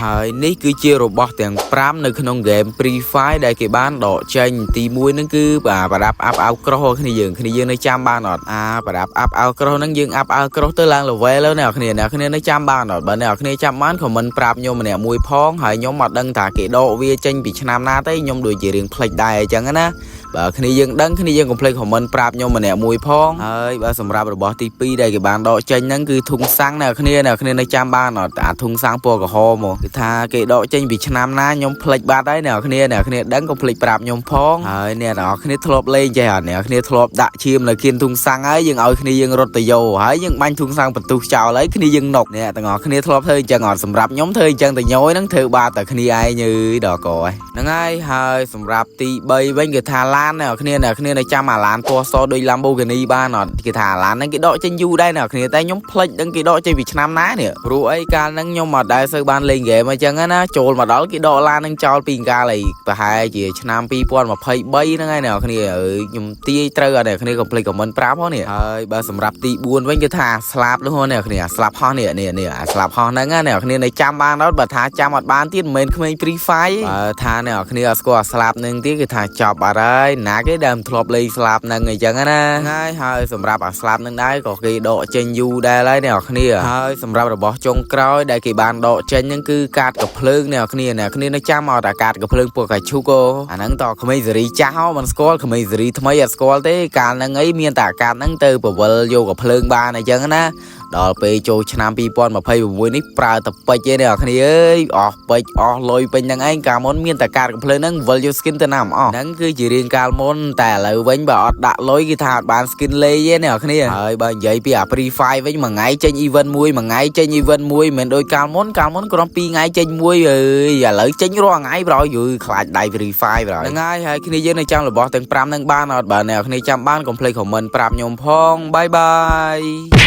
ហើយនេះគឺជារបស់ទាំង5នៅក្នុងហ្គេម Free Fire ដែលគេបានដកចេញទី1ហ្នឹងគឺប្រដាប់អាប់អោក្រោះគ្នាយើងនៅចាំបានអត់ប្រដាប់អាប់អោក្រោះហ្នឹងយើងអាប់អោក្រោះទៅឡើង level แล้วអ្នកគ្នានៅចាំបានអត់បើអ្នកគ្នាចាំបានខមមិនប្រាប់ខ្ញុំម្នាក់មួយផងហើយខ្ញុំអត់ដឹងថាគេដកវាចេញពីឆ្នាំណាទេខ្ញុំដូចជារៀងផ្លេចដែរអញ្ចឹងណាបើគ្នាយើងដឹងគ្នាយើងកុំភ្លេចខមមិនប្រាប់ខ្ញុំម្នាក់មួយផងហើយបើសម្រាប់របស់ទី2ដែលគេបានដកចេញហ្នឹងគឺធុងសាំងអ្នកគ្នានៅចាំបានអត់ធុងសាំងពណ៌ក្រហមមកគឺថាគេដកចេញពីឆ្នាំណាខ្ញុំភ្លេចបាត់ហើយអ្នកគ្នាដឹងកុំភ្លេចប្រាប់ខ្ញុំផងហើយអ្នកនរគ្នាធ្លាប់លេងចេះអត់អ្នកគ្នាធ្លាប់ដាក់ឈាមនៅគៀនធុងសាំងហើយយើងឲ្យគ្នាយើងរត់ទៅយោហើយយើងបាញ់ធុងសាំងបន្ទុះចោលហើយគ្នាយើងនុកអ្នកទាំងអស់គ្នាធ្លាប់ធ្វើអញ្ចឹងអត់សម្រាប់ខ្ញុំធ្វើអញ្ចឹងតែញយហ្នឹងធ្វើបាបតែគ្នាឯងដល់កហ្នឹងហើយសម្រាប់ទី3វិញគឺថាឡានអ្នកគ្នានៅចាំអាឡានពណ៌សដូច Lamborghini បានអត់គេថាអាឡានហ្នឹងគេដកចេញយូរដែរអ្នកគ្នាតែខ្ញុំភ្លេចដឹងគេដកចេញពីឆ្នាំណានេះព្រោះអីកាលហ្នឹងខ្ញុំអត់ដែរសូវបានលេងហ្គេមអញ្ចឹងណាចូលមកដល់គេដកឡានហ្នឹងចោលពីកាលអីប្រហែលជាឆ្នាំ2023ហ្នឹងហើយអ្នកគ្នាខ្ញុំទាយត្រូវអត់អ្នកគ្នាកុំភ្លេចខមមិនប្រាប់ហ៎នេះហើយបើសម្រាប់ទី4វិញគឺថាស្លាប់នោះអ្នកគ្នាស្លាប់ហោះនេះស្លាប់ហោះហ្នឹងអ្នកគ្នានៅចាំបានអត់បើថាចាំអត់បានទៀតមិនមែនក្មេង Free Fire បើថាអ្នកគ្នាអត់ស្គាល់ស្លាប់នឹងទៀតគឺថាចប់អត់ហើយណាគេដែលធ្លាប់លេងស្លាប់នឹងអញ្ចឹងណាហើយសម្រាប់អាស្លាប់នឹងដែរក៏គេដកចេញយូរដែរហើយអ្នកគ្នាហើយសម្រាប់របស់ចុងក្រោយដែលគេបានដកចេញហ្នឹងគឺកាតកំភ្លើងអ្នកគ្នានៅចាំមកតែកាតកំភ្លើងពួកកាឈូកអាហ្នឹងតក្មេងសេរីចាស់ហ៎មិនស្គាល់ក្មេងសេរីថ្មីអត់ស្គាល់ទេកាលហ្នឹងអីមានតែកាតហ្នឹងទៅពវល់យកកំភ្លើងបានអញ្ចឹងណាដល់ពេលចូលឆ្នាំ2026នេះប្រើតែពេជ្រឯអ្នកគ្នាអើយអស់ពេជ្រអស់លុយពេញហ្នឹងឯងកាលមុនមានតែកាតកំភ្លើងហ្នឹងវិលយក skin ទៅណាមអស់ហ្នឹងគឺជារៀងកាលមុនតែឥឡូវវិញបើអត់ដាក់លុយគេថាអត់បាន skin លេងទេអ្នកគ្នាហើយបើនិយាយពីអា Free Fire វិញមួយថ្ងៃចេញ event មួយមិនដូចកាលមុនគ្រាន់2ថ្ងៃចេញមួយអើយឥឡូវចេញរាល់ថ្ងៃប្រយខ្លាចដៃ Free Fire ប្រហ្នឹងហើយគ្នាយើងនៅចាំរបស់ទាំង5ហ្នឹងបានអត់បើអ្នកគ្នាចាំបានកុំភ្លេច comment ប្រាប់ខ្ញុំផងបាយបាយ